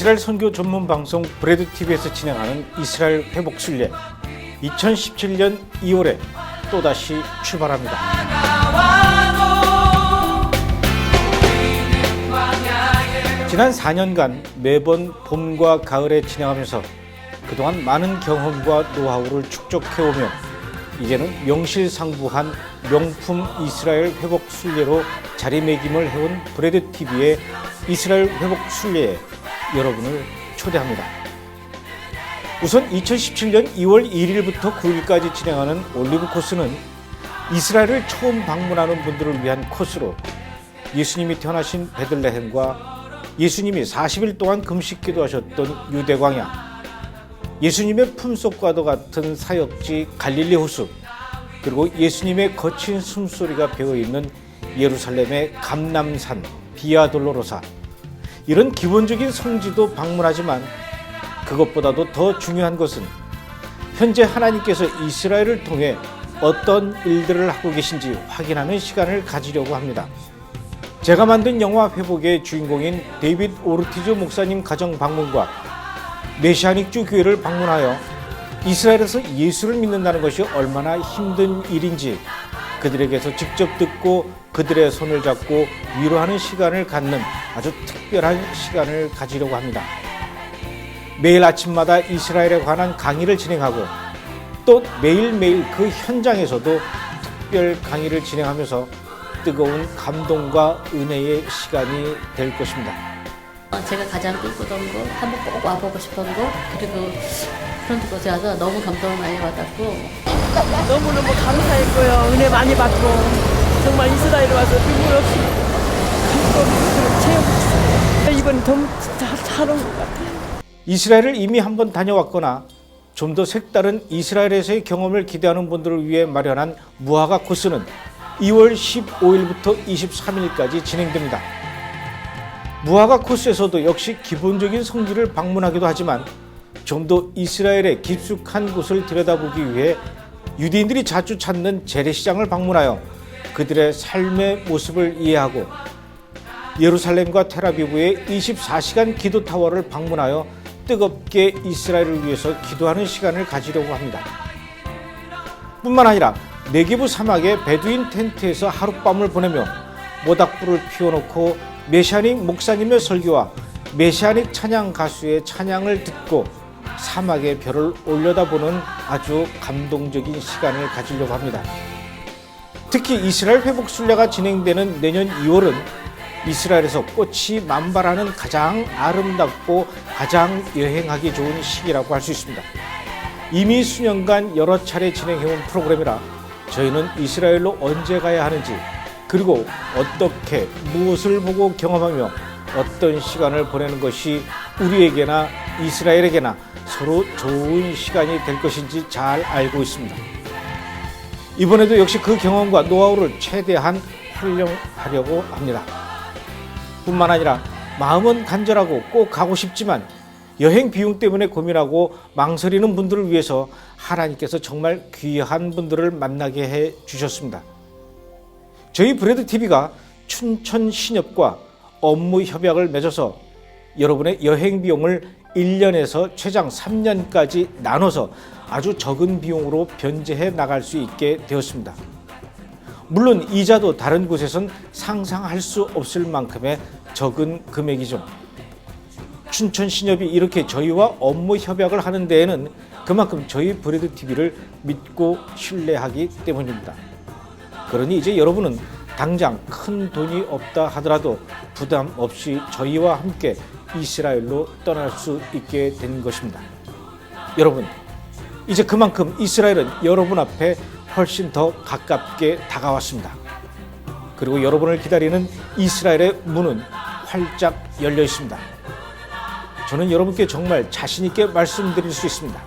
이스라엘 선교 전문 방송 BradTV에서 진행하는 이스라엘 회복 순례 2017년 2월에 또다시 출발합니다. 지난 4년간 매번 봄과 가을에 진행하면서 그동안 많은 경험과 노하우를 축적해오며 이제는 명실상부한 명품 이스라엘 회복 순례로 자리매김을 해온 BradTV의 이스라엘 회복 순례에 여러분을 초대합니다. 우선 2017년 2월 1일부터 9일까지 진행하는 올리브 코스는 이스라엘을 처음 방문하는 분들을 위한 코스로 예수님이 태어나신 베들레헴과 예수님이 40일 동안 금식 기도하셨던 유대 광야, 예수님의 품속과도 같은 사역지 갈릴리 호수, 그리고 예수님의 거친 숨소리가 배어있는 예루살렘의 감람산 비아 돌로로사, 이런 기본적인 성지도 방문하지만 그것보다도 더 중요한 것은 현재 하나님께서 이스라엘을 통해 어떤 일들을 하고 계신지 확인하는 시간을 가지려고 합니다. 제가 만든 영화 회복의 주인공인 데이빗 오르티즈 목사님 가정 방문과 메시아닉주 교회를 방문하여 이스라엘에서 예수를 믿는다는 것이 얼마나 힘든 일인지 그들에게서 직접 듣고 그들의 손을 잡고 위로하는 시간을 갖는 아주 특별한 시간을 가지려고 합니다. 매일 아침마다 이스라엘에 관한 강의를 진행하고 또 매일매일 그 현장에서도 특별 강의를 진행하면서 뜨거운 감동과 은혜의 시간이 될 것입니다. 제가 가장 꿈꾸던 곳, 한번 꼭 와보고 싶은 곳, 그리고 그런 곳에 와서 너무 감동을 많이 받았고 너무너무 감사했고요. 은혜 많이 받고 정말 이스라엘에 와서 눈물 없이 감동을 채우고 이번에 더 잘 온 것 같아요. 이스라엘을 이미 한번 다녀왔거나 좀 더 색다른 이스라엘에서의 경험을 기대하는 분들을 위해 마련한 무화과 코스는 2월 15일부터 23일까지 진행됩니다. 무화과 코스에서도 역시 기본적인 성지를 방문하기도 하지만 좀 더 이스라엘의 깊숙한 곳을 들여다보기 위해 유대인들이 자주 찾는 재래시장을 방문하여 그들의 삶의 모습을 이해하고 예루살렘과 텔아비브의 24시간 기도타워를 방문하여 뜨겁게 이스라엘을 위해서 기도하는 시간을 가지려고 합니다. 뿐만 아니라 네게브 사막의 베두인 텐트에서 하룻밤을 보내며 모닥불을 피워놓고 메시아닉 목사님의 설교와 메시아닉 찬양 가수의 찬양을 듣고 사막의 별을 올려다보는 아주 감동적인 시간을 가지려고 합니다. 특히 이스라엘 회복 순례가 진행되는 내년 2월은 이스라엘에서 꽃이 만발하는 가장 아름답고 가장 여행하기 좋은 시기라고 할 수 있습니다. 이미 수년간 여러 차례 진행해온 프로그램이라 저희는 이스라엘로 언제 가야 하는지, 그리고 어떻게 무엇을 보고 경험하며 어떤 시간을 보내는 것이 우리에게나 이스라엘에게나 서로 좋은 시간이 될 것인지 잘 알고 있습니다. 이번에도 역시 그 경험과 노하우를 최대한 활용하려고 합니다. 뿐만 아니라 마음은 간절하고 꼭 가고 싶지만 여행 비용 때문에 고민하고 망설이는 분들을 위해서 하나님께서 정말 귀한 분들을 만나게 해 주셨습니다. 저희 BradTV가 춘천 신협과 업무 협약을 맺어서 여러분의 여행 비용을 1년에서 최장 3년까지 나눠서 아주 적은 비용으로 변제해 나갈 수 있게 되었습니다. 물론 이자도 다른 곳에선 상상할 수 없을 만큼의 적은 금액이죠. 춘천 신협이 이렇게 저희와 업무 협약을 하는 데에는 그만큼 저희 BradTV를 믿고 신뢰하기 때문입니다. 그러니 이제 여러분은 당장 큰 돈이 없다 하더라도 부담 없이 저희와 함께 이스라엘로 떠날 수 있게 된 것입니다. 여러분, 이제 그만큼 이스라엘은 여러분 앞에 훨씬 더 가깝게 다가왔습니다. 그리고 여러분을 기다리는 이스라엘의 문은 활짝 열려 있습니다. 저는 여러분께 정말 자신 있게 말씀드릴 수 있습니다.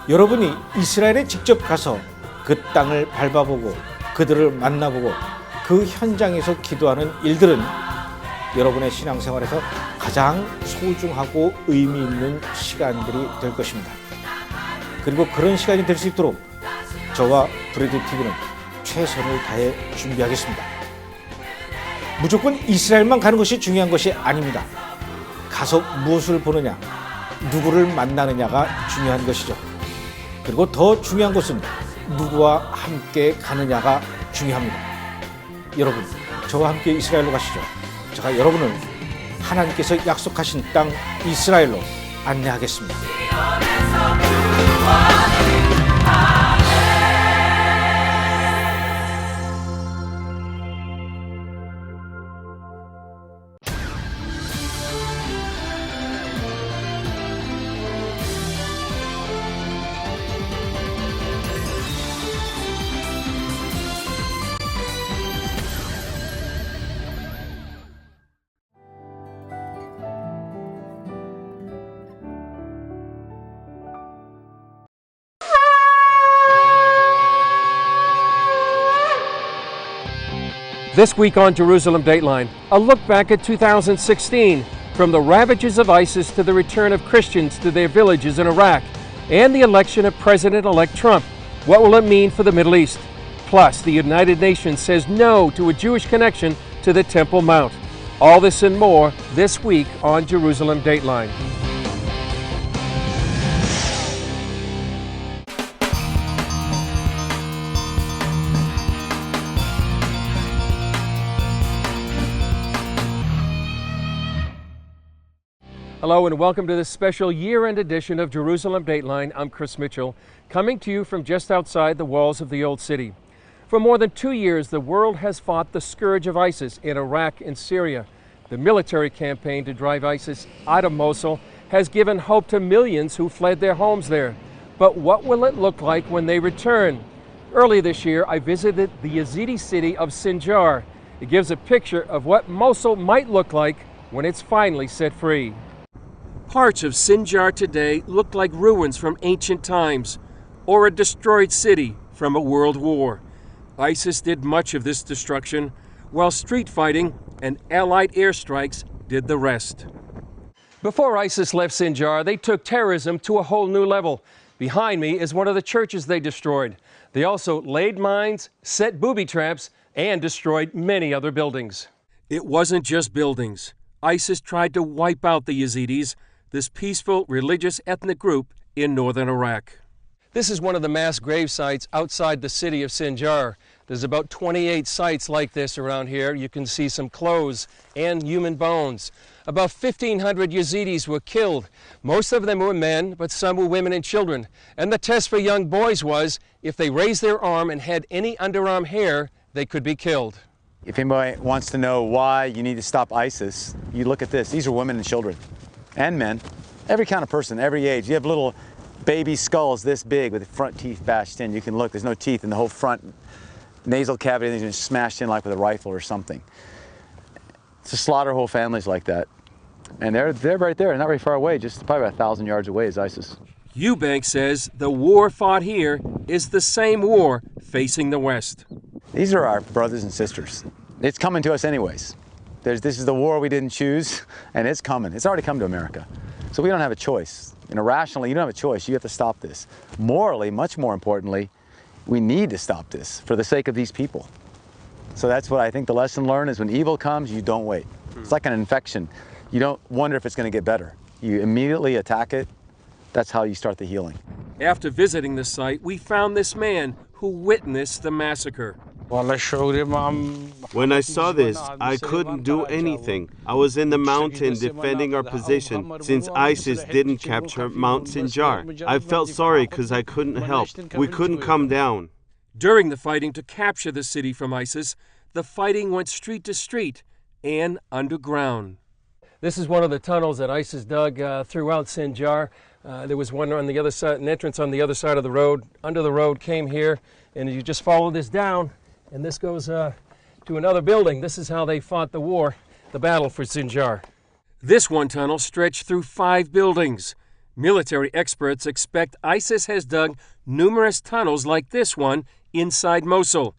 여러분이 이스라엘에 직접 가서 그 땅을 밟아보고 그들을 만나보고 그 현장에서 기도하는 일들은 여러분의 신앙생활에서 가장 소중하고 의미 있는 시간들이 될 것입니다. 그리고 그런 시간이 될 수 있도록 저와 BradTV는 최선을 다해 준비하겠습니다. 무조건 이스라엘만 가는 것이 중요한 것이 아닙니다. 가서 무엇을 보느냐, 누구를 만나느냐가 중요한 것이죠. 그리고 더 중요한 것은 누구와 함께 가느냐가 중요합니다. 여러분, 저와 함께 이스라엘로 가시죠. 제가 여러분을 하나님께서 약속하신 땅 이스라엘로 안내하겠습니다. This week on Jerusalem Dateline, a look back at 2016, from the ravages of ISIS to the return of Christians to their villages in Iraq, and the election of President-elect Trump. What will it mean for the Middle East? Plus, the United Nations says no to a Jewish connection to the Temple Mount. All this and more this week on Jerusalem Dateline. Hello and welcome to this special year-end edition of Jerusalem Dateline. I'm Chris Mitchell, coming to you from just outside the walls of the Old City. For more than 2 years, the world has fought the scourge of ISIS in Iraq and Syria. The military campaign to drive ISIS out of Mosul has given hope to millions who fled their homes there. But what will it look like when they return? Early this year, I visited the Yazidi city of Sinjar. It gives a picture of what Mosul might look like when it's finally set free. Parts of Sinjar today look like ruins from ancient times, or a destroyed city from a world war. ISIS did much of this destruction, while street fighting and Allied airstrikes did the rest. Before ISIS left Sinjar, they took terrorism to a whole new level. Behind me is one of the churches they destroyed. They also laid mines, set booby traps, and destroyed many other buildings. It wasn't just buildings. ISIS tried to wipe out the Yazidis, this peaceful religious ethnic group in northern Iraq. This is one of the mass grave sites outside the city of Sinjar. There's about 28 sites like this around here. You can see some clothes and human bones. About 1,500 Yazidis were killed. Most of them were men, but some were women and children. And the test for young boys was, if they raised their arm and had any underarm hair, they could be killed. If anybody wants to know why you need to stop ISIS, you look at this. These are women and children. And men, every kind of person, every age. You have little baby skulls this big with the front teeth bashed in. You can look, there's no teeth in the whole front nasal cavity, and they're just smashed in like with a rifle or something. To slaughter whole families like that. And they're right there, not very far away, just probably about 1,000 yards away is ISIS. Eubank says the war fought here is the same war facing the West. These are our brothers and sisters. It's coming to us anyways. This is the war we didn't choose, and it's coming. It's already come to America. So we don't have a choice. Rationally, you don't have a choice. You have to stop this. Morally, much more importantly, we need to stop this for the sake of these people. So that's what I think the lesson learned is when evil comes, you don't wait. It's like an infection. You don't wonder if it's going to get better. You immediately attack it. That's how you start the healing. After visiting the site, we found this man who witnessed the massacre. When I saw this, I couldn't do anything. I was in the mountain defending our position since ISIS didn't capture Mount Sinjar. I felt sorry because I couldn't help. We couldn't come down. During the fighting to capture the city from ISIS, the fighting went street to street and underground. This is one of the tunnels that ISIS dug throughout Sinjar. There was one on the other side, an entrance on the other side of the road. Under the road came here, and you just follow this down, and this goes to another building. This is how they fought the war, the battle for Sinjar. This one tunnel stretched through 5 buildings. Military experts expect ISIS has dug numerous tunnels like this one inside Mosul.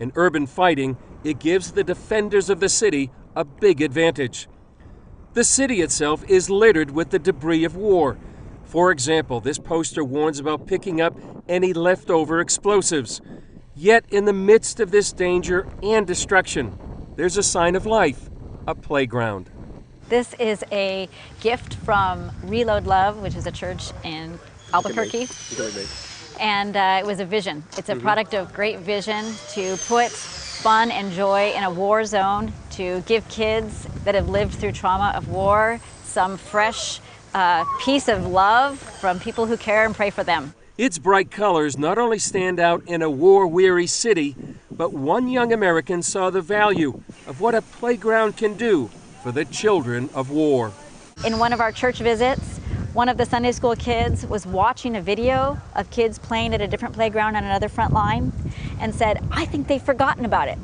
In urban fighting, it gives the defenders of the city a big advantage. The city itself is littered with the debris of war. For example, this poster warns about picking up any leftover explosives. Yet in the midst of this danger and destruction, there's a sign of life, a playground. This is a gift from Reload Love, which is a church in Albuquerque. And it was a vision. It's a product of great vision to put fun and joy in a war zone, to give kids that have lived through trauma of war some fresh piece of love from people who care and pray for them. Its bright colors not only stand out in a war-weary city, but one young American saw the value of what a playground can do for the children of war. In one of our church visits, one of the Sunday school kids was watching a video of kids playing at a different playground on another front line and said, I think they've forgotten about it.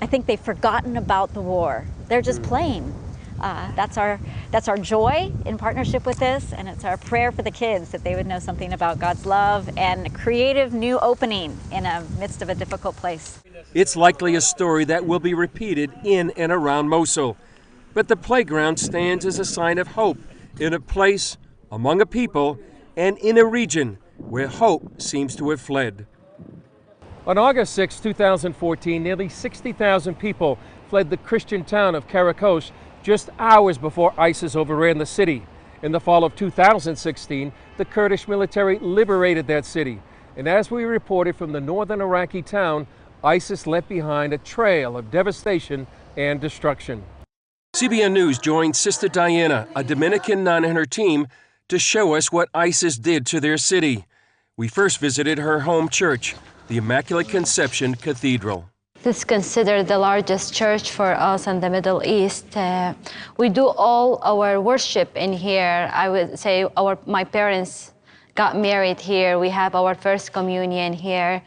I think they've forgotten about the war. They're just playing. That's our joy in partnership with this, and it's our prayer for the kids that they would know something about God's love and a creative new opening in the midst of a difficult place. It's likely a story that will be repeated in and around Mosul. But the playground stands as a sign of hope in a place, among a people, and in a region where hope seems to have fled. On August 6, 2014, nearly 60,000 people fled the Christian town of Caracos just hours before ISIS overran the city. In the fall of 2016, the Kurdish military liberated that city. And as we reported from the northern Iraqi town, ISIS left behind a trail of devastation and destruction. CBN News joined Sister Diana, a Dominican nun, and her team to show us what ISIS did to their city. We first visited her home church, the Immaculate Conception Cathedral. This is considered the largest church for us in the Middle East. We do all our worship in here. I would say my parents got married here. We have our first communion here.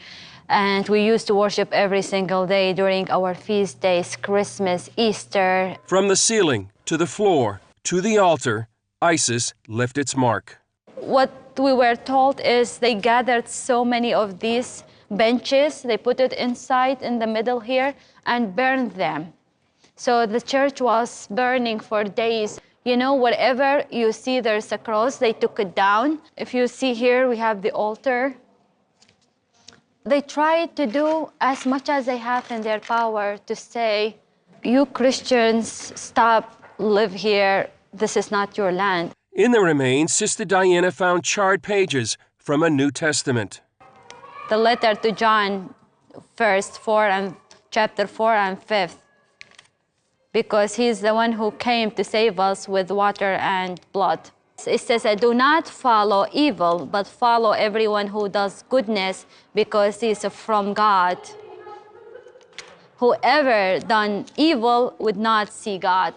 And we used to worship every single day during our feast days, Christmas, Easter. From the ceiling to the floor to the altar, ISIS left its mark. What we were told is they gathered so many of these benches, they put it inside in the middle here and burned them. So the church was burning for days. You know, wherever you see there's a cross, they took it down. If you see here, we have the altar. They tried to do as much as they have in their power to say, you Christians, stop, live here. This is not your land. In the remains, Sister Diana found charred pages from a New Testament. The letter to John, chapter 4 and 5, because he's the one who came to save us with water and blood. It says, do not follow evil, but follow everyone who does goodness, because he is from God. Whoever done evil would not see God.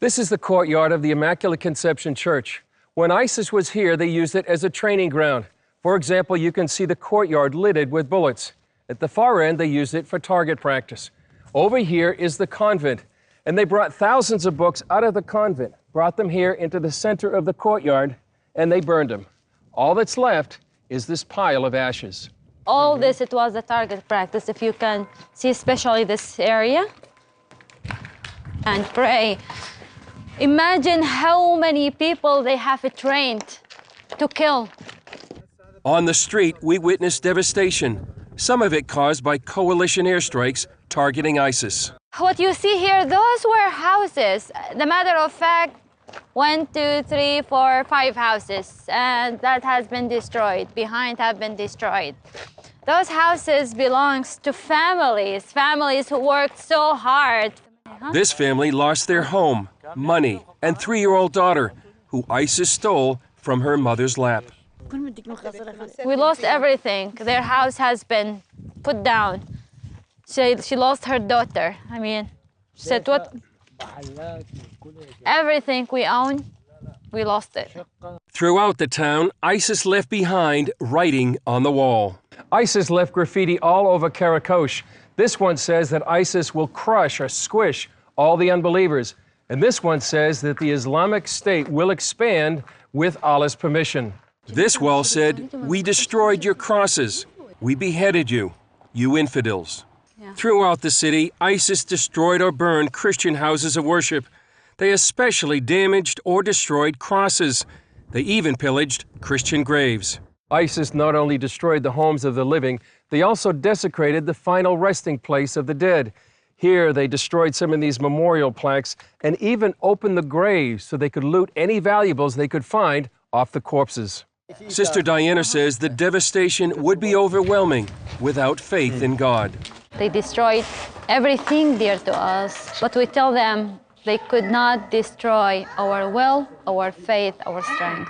This is the courtyard of the Immaculate Conception Church. When ISIS was here, they used it as a training ground. For example, you can see the courtyard littered with bullets. At the far end, they used it for target practice. Over here is the convent, and they brought thousands of books out of the convent, brought them here into the center of the courtyard, and they burned them. All that's left is this pile of ashes. All this, it was a target practice. If you can see, especially this area, and pray. Imagine how many people they have trained to kill. On the street, we witnessed devastation, some of it caused by coalition airstrikes targeting ISIS. What you see here, those were houses. The matter of fact, 1, 2, 3, 4, 5 houses, and that has been destroyed. Behind have been destroyed. Those houses belongs to families who worked so hard. This family lost their home, money, and 3-year-old daughter, who ISIS stole from her mother's lap. We lost everything. Their house has been put down. She lost her daughter. I mean, she said, what? Everything we own, we lost it. Throughout the town, ISIS left behind writing on the wall. ISIS left graffiti all over Caracos. This one says that ISIS will crush or squish all the unbelievers. And this one says that the Islamic State will expand with Allah's permission. This wall said, we destroyed your crosses. We beheaded you, you infidels. Throughout the city, ISIS destroyed or burned Christian houses of worship. They especially damaged or destroyed crosses. They even pillaged Christian graves. ISIS not only destroyed the homes of the living, they also desecrated the final resting place of the dead. Here, they destroyed some of these memorial plaques and even opened the graves so they could loot any valuables they could find off the corpses. Sister Diana says the devastation would be overwhelming without faith in God. They destroyed everything dear to us, but we tell them they could not destroy our will, our faith, our strength.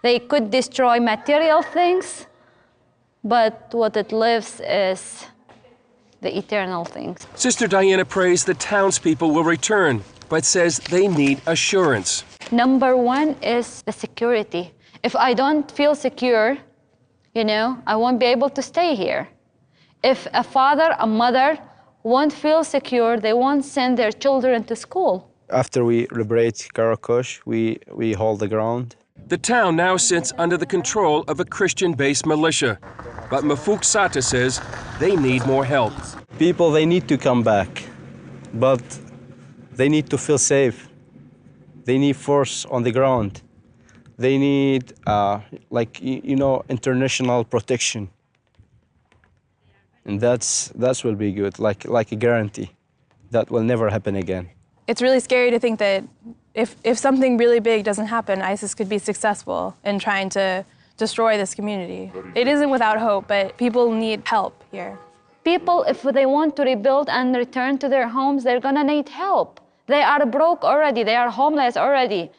They could destroy material things, but what it lives is the eternal things. Sister Diana prays the townspeople will return, but says they need assurance. Number one is the security. If I don't feel secure, I won't be able to stay here. If a father, a mother won't feel secure, they won't send their children to school. After we liberate Karakush, we hold the ground. The town now sits under the control of a Christian-based militia, but Mafuk Sata says they need more help. People, they need to come back, but they need to feel safe. They need force on the ground. They need, international protection. And that will be good, like a guarantee. That will never happen again. It's really scary to think that if something really big doesn't happen, ISIS could be successful in trying to destroy this community. It isn't without hope, but people need help here. People, if they want to rebuild and return to their homes, they're gonna need help. They are broke already, they are homeless already.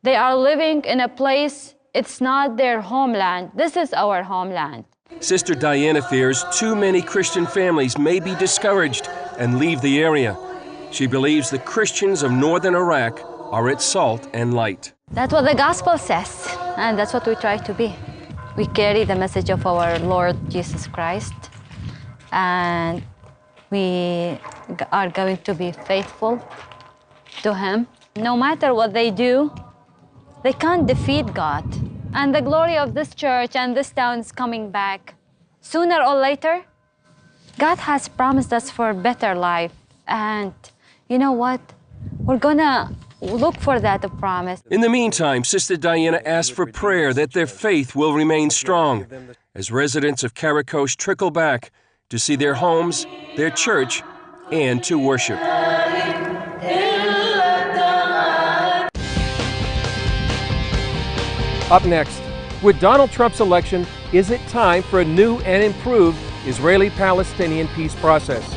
They are living in a place, it's not their homeland. This is our homeland. Sister Diana fears too many Christian families may be discouraged and leave the area. She believes the Christians of northern Iraq are its salt and light. That's what the gospel says, and that's what we try to be. We carry the message of our Lord Jesus Christ, and we are going to be faithful to Him. No matter what they do, they can't defeat God. And the glory of this church and this town is coming back. Sooner or later, God has promised us for a better life. And you know what? We're gonna look for that promise. In the meantime, Sister Diana asks for prayer that their faith will remain strong as residents of Karakosh trickle back to see their homes, their church, and to worship. Up next, with Donald Trump's election, is it time for a new and improved Israeli-Palestinian peace process?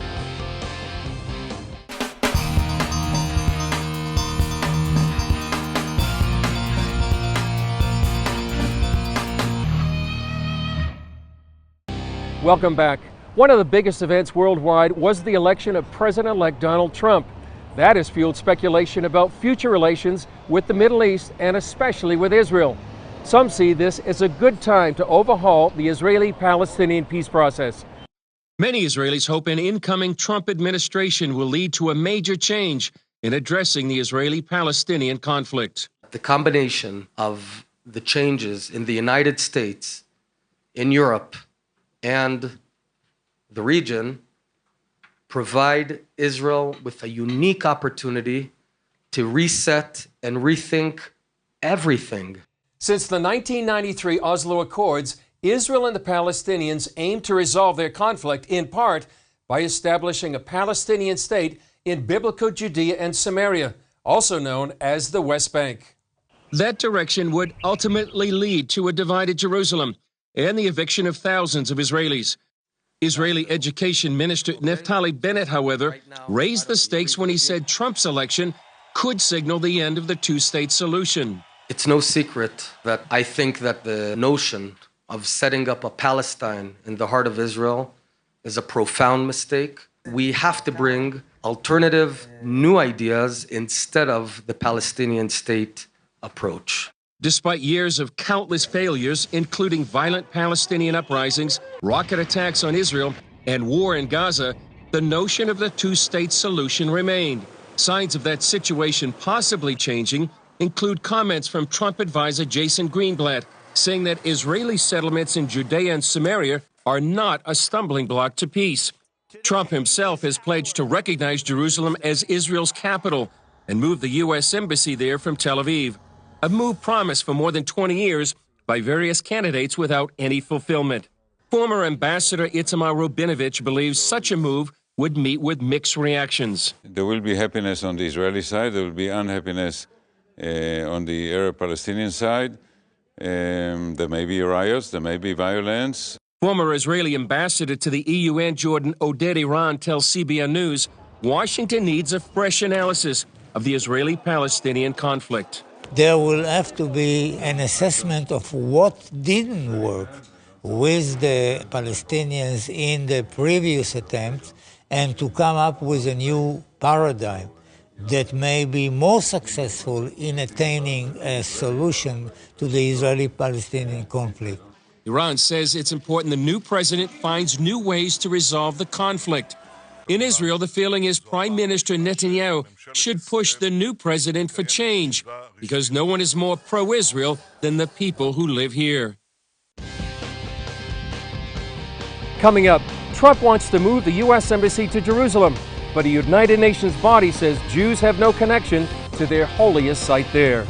Welcome back. One of the biggest events worldwide was the election of President-elect Donald Trump. That has fueled speculation about future relations with the Middle East and especially with Israel. Some see this as a good time to overhaul the Israeli-Palestinian peace process. Many Israelis hope an incoming Trump administration will lead to a major change in addressing the Israeli-Palestinian conflict. The combination of the changes in the United States, in Europe, and the region provide Israel with a unique opportunity to reset and rethink everything. Since the 1993 Oslo Accords, Israel and the Palestinians aimed to resolve their conflict in part by establishing a Palestinian state in biblical Judea and Samaria, also known as the West Bank. That direction would ultimately lead to a divided Jerusalem and the eviction of thousands of Israelis. Israeli Education Minister Naftali Bennett, however, raised the stakes when he said Trump's election could signal the end of the two-state solution. It's no secret that I think that the notion of setting up a Palestine in the heart of Israel is a profound mistake. We have to bring alternative, new ideas instead of the Palestinian state approach. Despite years of countless failures, including violent Palestinian uprisings, rocket attacks on Israel, and war in Gaza, the notion of the two-state solution remained. Signs of that situation possibly changing include comments from Trump advisor Jason Greenblatt, saying that Israeli settlements in Judea and Samaria are not a stumbling block to peace. Trump himself has pledged to recognize Jerusalem as Israel's capital and move the U.S. embassy there from Tel Aviv, a move promised for more than 20 years by various candidates without any fulfillment. Former Ambassador Itamar Rubinovich believes such a move would meet with mixed reactions. There will be happiness on the Israeli side. There will be unhappiness on the Arab-Palestinian side. There may be riots. There may be violence. Former Israeli ambassador to the EU and Jordan, Oded Iran, tells CBN News Washington needs a fresh analysis of the Israeli-Palestinian conflict. There will have to be an assessment of what didn't work with the Palestinians in the previous attempts and to come up with a new paradigm that may be more successful in attaining a solution to the Israeli-Palestinian conflict. Iran says it's important the new president finds new ways to resolve the conflict. In Israel, the feeling is Prime Minister Netanyahu should push the new president for change because no one is more pro-Israel than the people who live here. Coming up, Trump wants to move the U.S. Embassy to Jerusalem, but a United Nations body says Jews have no connection to their holiest site there.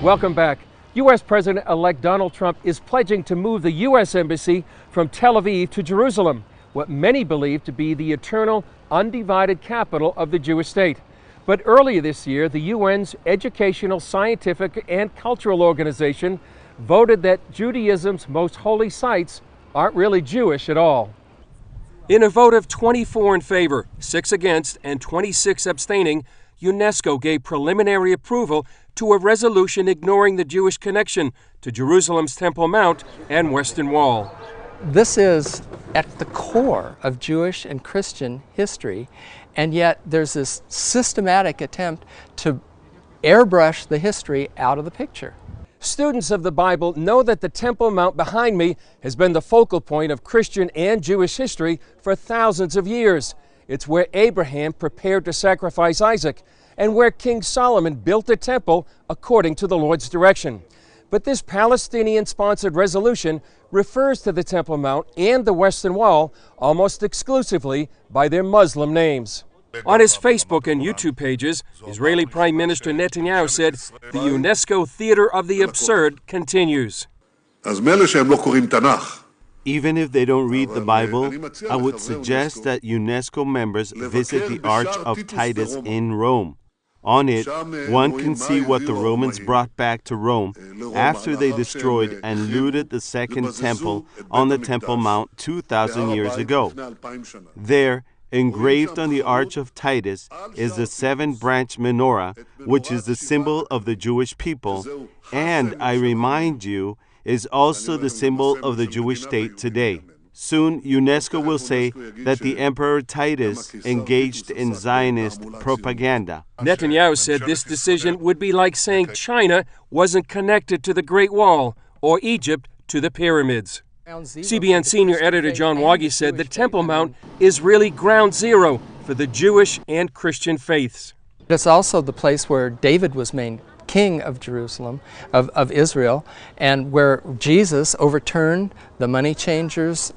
Welcome back. U.S. President-elect Donald Trump is pledging to move the U.S. Embassy from Tel Aviv to Jerusalem, what many believe to be the eternal, undivided capital of the Jewish state. But earlier this year, the UN's Educational, Scientific, and Cultural Organization voted that Judaism's most holy sites aren't really Jewish at all. In a vote of 24 in favor, 6 against, and 26 abstaining, UNESCO gave preliminary approval to a resolution ignoring the Jewish connection to Jerusalem's Temple Mount and Western Wall. This is at the core of Jewish and Christian history, and yet there's this systematic attempt to airbrush the history out of the picture. Students of the Bible know that the Temple Mount behind me has been the focal point of Christian and Jewish history for thousands of years. It's where Abraham prepared to sacrifice Isaac and where King Solomon built a temple according to the Lord's direction. But this Palestinian-sponsored resolution refers to the Temple Mount and the Western Wall almost exclusively by their Muslim names. On his Facebook and YouTube pages, Israeli Prime Minister Netanyahu said the UNESCO theater of the absurd continues. Even if they don't read the Bible, I would suggest that UNESCO members visit the Arch of Titus in Rome. On it, one can see what the Romans brought back to Rome after they destroyed and looted the Second Temple on the Temple Mount 2,000 years ago. There, engraved on the Arch of Titus, is the 7-branch menorah, which is the symbol of the Jewish people, and, I remind you, is also the symbol of the Jewish state today. Soon, UNESCO will say that the Emperor Titus engaged in Zionist propaganda. Netanyahu said this decision would be like saying China wasn't connected to the Great Wall or Egypt to the pyramids. CBN senior editor John Waggy said the Temple Mount is really ground zero for the Jewish and Christian faiths. It's also the place where David was made king of Jerusalem, of Israel, and where Jesus overturned the money changers'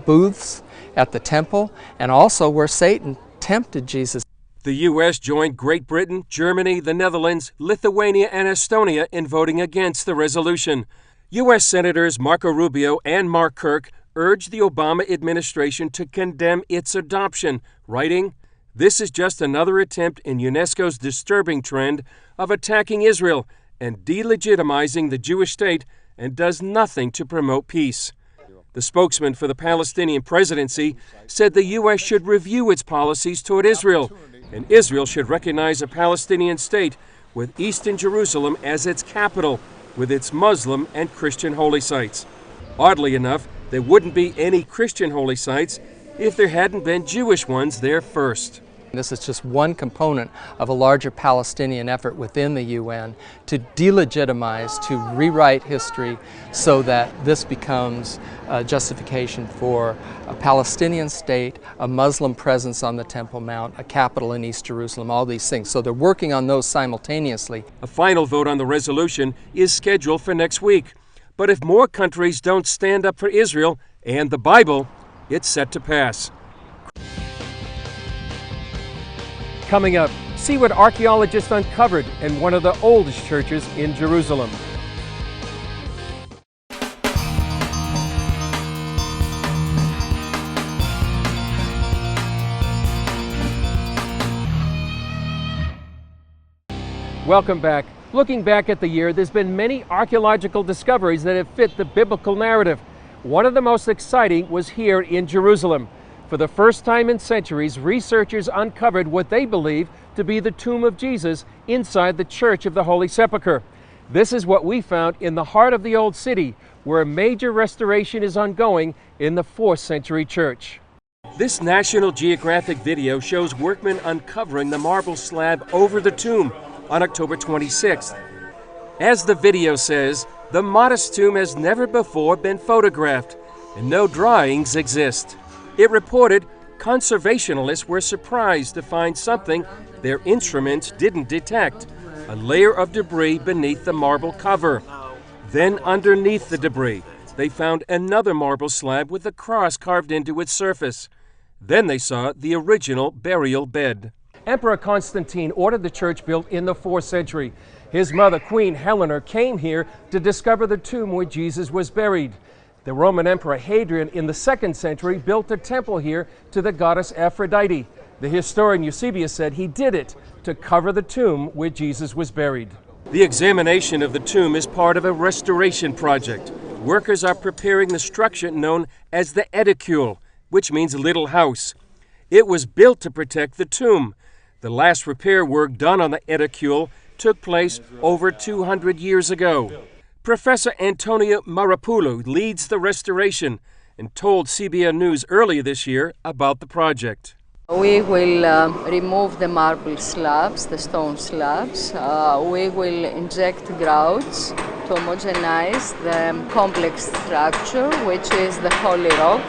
booths at the temple, and also where Satan tempted Jesus. The U.S. joined Great Britain, Germany, the Netherlands, Lithuania, and Estonia in voting against the resolution. U.S. Senators Marco Rubio and Mark Kirk urged the Obama administration to condemn its adoption, writing, "This is just another attempt in UNESCO's disturbing trend of attacking Israel and delegitimizing the Jewish state and does nothing to promote peace." The spokesman for the Palestinian presidency said the U.S. should review its policies toward Israel, and Israel should recognize a Palestinian state with Eastern Jerusalem as its capital, with its Muslim and Christian holy sites. Oddly enough, there wouldn't be any Christian holy sites if there hadn't been Jewish ones there first. This is just one component of a larger Palestinian effort within the UN to delegitimize, to rewrite history so that this becomes a justification for a Palestinian state, a Muslim presence on the Temple Mount, a capital in East Jerusalem, all these things. So they're working on those simultaneously. A final vote on the resolution is scheduled for next week. But if more countries don't stand up for Israel and the Bible, it's set to pass. Coming up, See what archaeologists uncovered in one of the oldest churches in Jerusalem. Welcome back. Looking back at the year, there's been many archaeological discoveries that have fit the biblical narrative. One of the most exciting was here in Jerusalem. For the first time in centuries, researchers uncovered what they believe to be the tomb of Jesus inside the Church of the Holy Sepulchre. This is what we found in the heart of the Old City, where a major restoration is ongoing in the 4th century church. This National Geographic video shows workmen uncovering the marble slab over the tomb on October 26th. As the video says, the modest tomb has never before been photographed, and no drawings exist. It reported conservationists were surprised to find something their instruments didn't detect, a layer of debris beneath the marble cover. Then underneath the debris, they found another marble slab with a cross carved into its surface. Then they saw the original burial bed. Emperor Constantine ordered the church built in the 4th century. His mother, Queen Helena, came here to discover the tomb where Jesus was buried. The Roman Emperor Hadrian in the 2nd century built a temple here to the goddess Aphrodite. The historian Eusebius said he did it to cover the tomb where Jesus was buried. The examination of the tomb is part of a restoration project. Workers are preparing the structure known as the edicule, which means little house. It was built to protect the tomb. The last repair work done on the edicule took place over 200 years ago. Professor Antonio Marapoulou leads the restoration and told CBN News earlier this year about the project. We will remove the marble slabs, the stone slabs. We will inject grouts to homogenize the complex structure, which is the holy rock.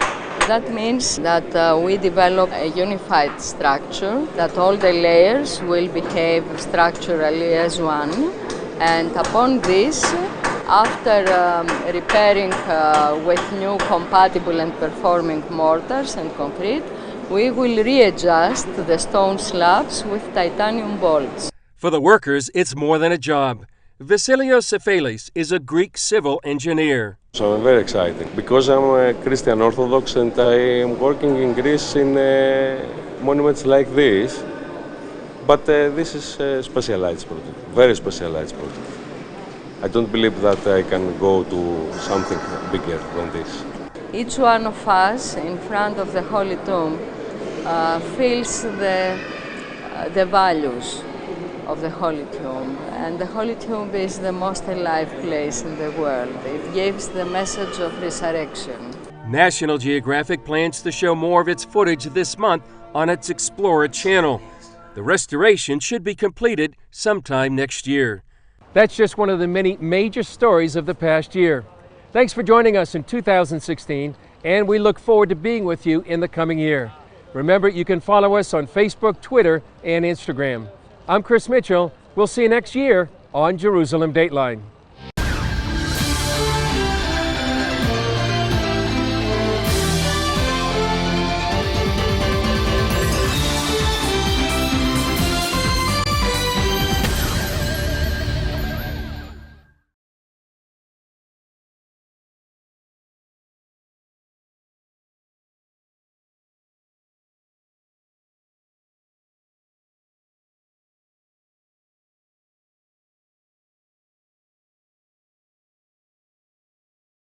That means that we develop a unified structure, that all the layers will behave structurally as one. And upon this, after repairing with new compatible and performing mortars and concrete, we will readjust the stone slabs with titanium bolts. For the workers, it's more than a job. Vasilios Sephelis is a Greek civil engineer. So I'm very excited because I'm a Christian Orthodox and I am working in Greece in monuments like this. But this is a specialized project, very specialized project. I don't believe that I can go to something bigger than this. Each one of us in front of the Holy Tomb feels the values of the Holy Tomb. And the Holy Tomb is the most alive place in the world. It gives the message of resurrection. National Geographic plans to show more of its footage this month on its Explorer channel. The restoration should be completed sometime next year. That's just one of the many major stories of the past year. Thanks for joining us in 2016, and we look forward to being with you in the coming year. Remember, you can follow us on Facebook, Twitter, and Instagram. I'm Chris Mitchell. We'll see you next year on Jerusalem Dateline.